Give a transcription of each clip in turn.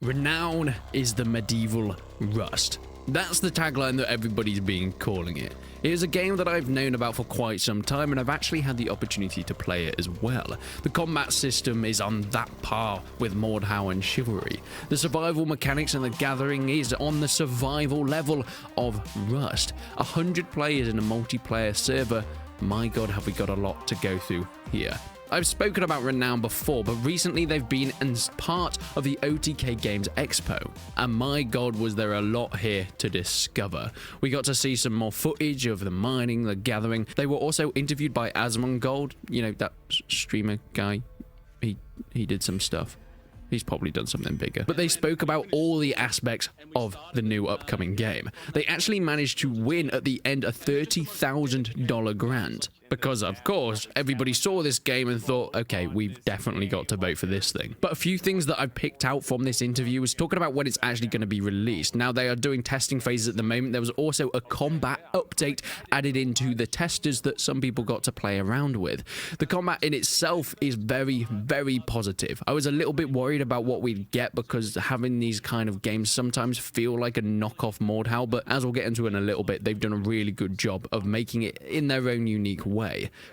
Renown is the medieval Rust. That's the tagline that everybody's been calling it. It is a game that I've known about for quite some time, and I've actually had the opportunity to play it as well. The combat system is on that par with Mordhau and Chivalry. The survival mechanics and the gathering is on the survival level of Rust. 100 players in a multiplayer server. My god, have we got a lot to go through here. I've spoken about Renown before, but recently they've been as part of the OTK Games Expo, and my god was there a lot here to discover. We got to see some more footage of the mining, the gathering. They were also interviewed by Asmongold, you know, that streamer guy. He did some stuff. He's probably done something bigger. But they spoke about all the aspects of the new upcoming game. They actually managed to win at the end a $30,000 grant. Because, of course, everybody saw this game and thought, okay, we've definitely got to vote for this thing. But a few things that I picked out from this interview was talking about when it's actually going to be released. Now, they are doing testing phases at the moment. There was also a combat update added into the testers that some people got to play around with. The combat in itself is very, very positive. I was a little bit worried about what we'd get because having these kind of games sometimes feel like a knockoff Mordhau, but as we'll get into in a little bit, they've done a really good job of making it in their own unique way.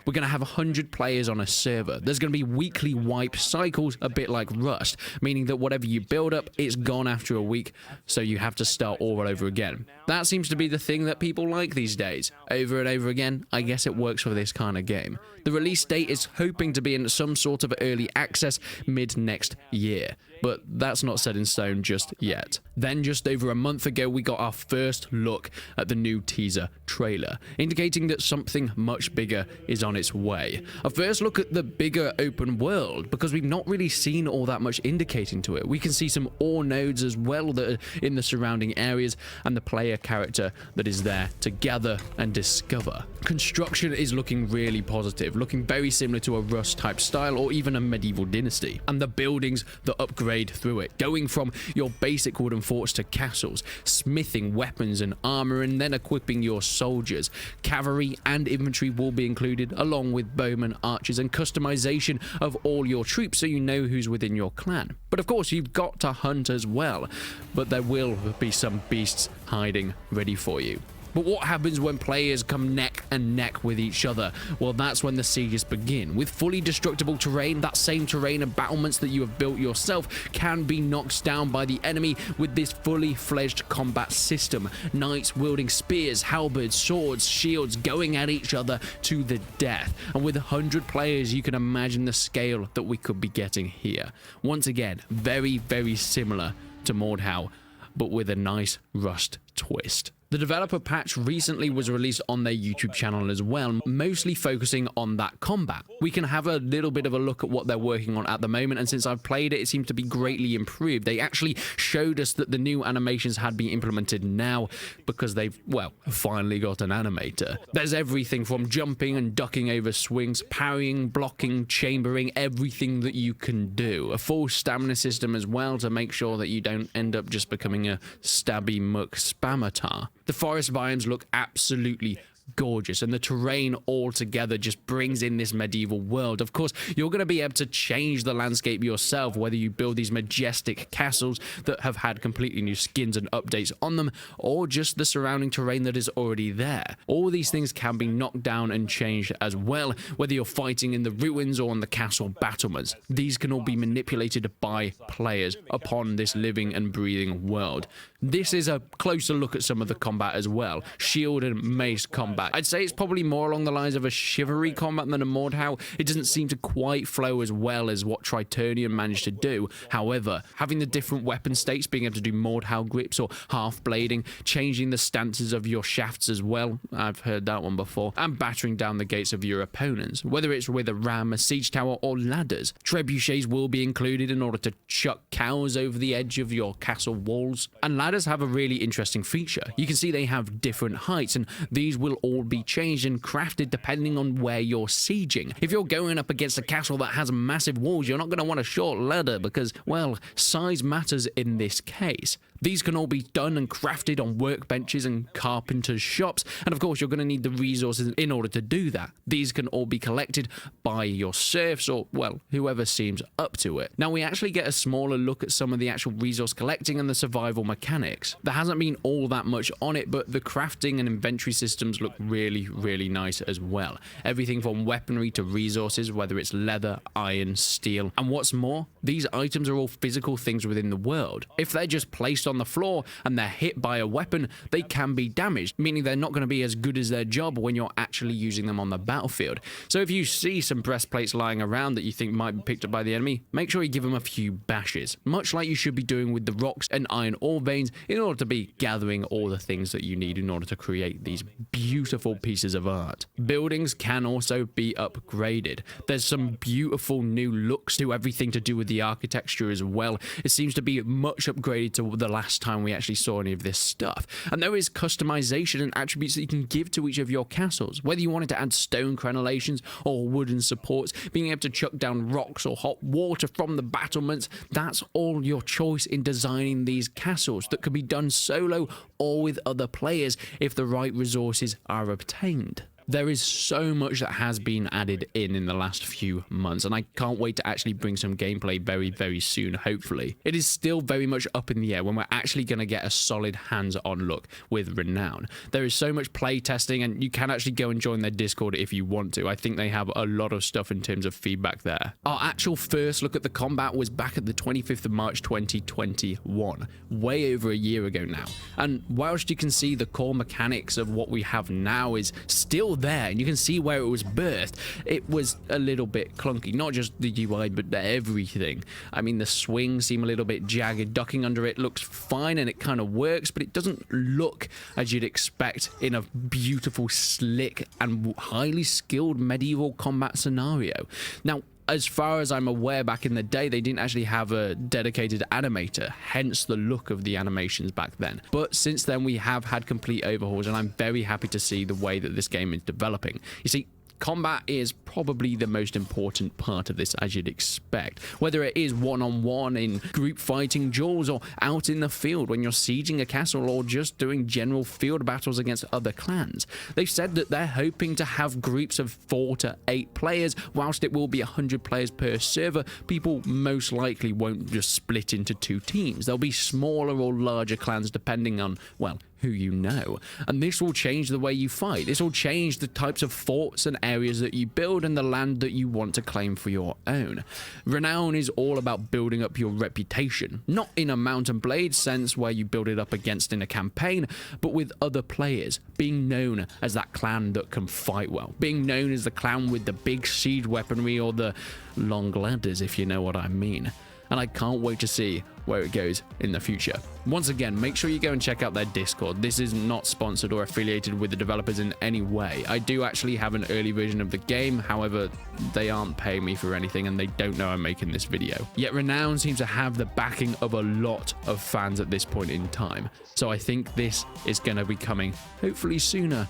We're going to have 100 players on a server. There's going to be weekly wipe cycles, a bit like Rust, meaning that whatever you build up, it's gone after a week, so you have to start all over again. That seems to be the thing that people like these days. Over and over again, I guess it works for this kind of game. The release date is hoping to be in some sort of early access mid next year, but that's not set in stone just yet. Then just over a month ago, we got our first look at the new teaser trailer, indicating that something much bigger is on its way. A first look at the bigger open world, because we've not really seen all that much indicating to it. We can see some ore nodes as well that are in the surrounding areas, and the player character that is there to gather and discover. Construction is looking really positive, looking very similar to a Rust type style or even a medieval dynasty, and the buildings that upgrade through it, going from your basic wooden forts to castles, smithing weapons and armor, and then equipping your soldiers. Cavalry and infantry will be included, along with bowmen, archers, and customization of all your troops so you know who's within your clan. But of course, you've got to hunt as well, but there will be some beasts hiding ready for you. But what happens when players come neck and neck with each other? Well, that's when the sieges begin. With fully destructible terrain, that same terrain and battlements that you have built yourself can be knocked down by the enemy with this fully fledged combat system. Knights wielding spears, halberds, swords, shields, going at each other to the death. And with 100 players, you can imagine the scale that we could be getting here. Once again, very, very similar to Mordhau, but with a nice Rust twist. The developer patch recently was released on their YouTube channel as well, mostly focusing on that combat. We can have a little bit of a look at what they're working on at the moment, and since I've played it, it seems to be greatly improved. They actually showed us that the new animations had been implemented now because they've, well, finally got an animator. There's everything from jumping and ducking over swings, parrying, blocking, chambering, everything that you can do. A full stamina system as well to make sure that you don't end up just becoming a stabby muck spamatar. The forest biomes look absolutely gorgeous, and the terrain altogether just brings in this medieval world. Of course, you're going to be able to change the landscape yourself, whether you build these majestic castles that have had completely new skins and updates on them, or just the surrounding terrain that is already there. All these things can be knocked down and changed as well, whether you're fighting in the ruins or on the castle battlements. These can all be manipulated by players upon this living and breathing world. This is a closer look at some of the combat as well. Shield and mace combat. I'd say it's probably more along the lines of a chivalry combat than a Mordhau. It doesn't seem to quite flow as well as what Tritonian managed to do. However, having the different weapon states, being able to do Mordhau grips or half blading, changing the stances of your shafts as well, I've heard that one before, and battering down the gates of your opponents, whether it's with a ram, a siege tower, or ladders. Trebuchets will be included in order to chuck cows over the edge of your castle walls. And ladders have a really interesting feature. You can see they have different heights, and these will all be changed and crafted depending on where you're sieging. If you're going up against a castle that has massive walls, you're not going to want a short ladder because, well, size matters in this case. These can all be done and crafted on workbenches and carpenters' shops, and of course you're going to need the resources in order to do that. These can all be collected by your serfs or, well, whoever seems up to it. Now we actually get a smaller look at some of the actual resource collecting and the survival mechanics. There hasn't been all that much on it, but the crafting and inventory systems look really, really nice as well. Everything from weaponry to resources, whether it's leather, iron, steel, and what's more, these items are all physical things within the world. If they're just placed on the floor and they're hit by a weapon, they can be damaged, meaning they're not going to be as good as their job when you're actually using them on the battlefield. So if you see some breastplates lying around that you think might be picked up by the enemy, make sure you give them a few bashes, much like you should be doing with the rocks and iron ore veins in order to be gathering all the things that you need in order to create these beautiful pieces of art. Buildings can also be upgraded. There's some beautiful new looks to everything to do with the architecture as well. It seems to be much upgraded to the last time we actually saw any of this stuff. And there is customization and attributes that you can give to each of your castles, whether you wanted to add stone crenellations or wooden supports, being able to chuck down rocks or hot water from the battlements. That's all your choice in designing these castles that can be done solo or with other players if the right resources are obtained. There is so much that has been added in the last few months, and I can't wait to actually bring some gameplay very, very soon, hopefully. It is still very much up in the air when we're actually going to get a solid hands-on look with Renown. There is so much play testing, and you can actually go and join their Discord if you want to. I think they have a lot of stuff in terms of feedback there. Our actual first look at the combat was back at the 25th of March 2021, way over a year ago now. And whilst you can see the core mechanics of what we have now is still there, and you can see where it was birthed, it was a little bit clunky. Not just the UI, but everything. I mean, the swings seem a little bit jagged. Ducking under it looks fine, and it kind of works, but it doesn't look as you'd expect in a beautiful, slick, and highly skilled medieval combat scenario. Now, as far as I'm aware, back in the day, they didn't actually have a dedicated animator, hence the look of the animations back then. But since then, we have had complete overhauls, and I'm very happy to see the way that this game is developing. You see, combat is probably the most important part of this, as you'd expect. Whether it is one-on-one in group fighting duels or out in the field when you're sieging a castle or just doing general field battles against other clans. They've said that they're hoping to have groups of 4 to 8 players. Whilst it will be 100 players per server, people most likely won't just split into 2 teams. There'll be smaller or larger clans depending on, well, who you know. And this will change the way you fight. This will change the types of forts and areas that you build and the land that you want to claim for your own. Renown is all about building up your reputation, not in a Mount and Blade sense where you build it up against in a campaign, but with other players, being known as that clan that can fight well, being known as the clan with the big siege weaponry or the long ladders, if you know what I mean. And I can't wait to see where it goes in the future. Once again, make sure you go and check out their Discord. This is not sponsored or affiliated with the developers in any way. I do actually have an early version of the game, however, they aren't paying me for anything and they don't know I'm making this video. Yet Renown seems to have the backing of a lot of fans at this point in time. So I think this is going to be coming hopefully sooner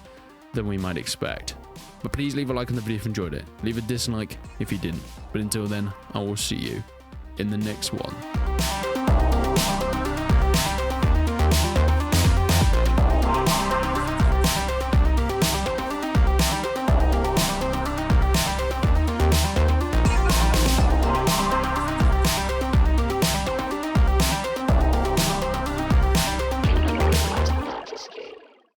than we might expect. But please leave a like on the video if you enjoyed it. Leave a dislike if you didn't. But until then, I will see you in the next one.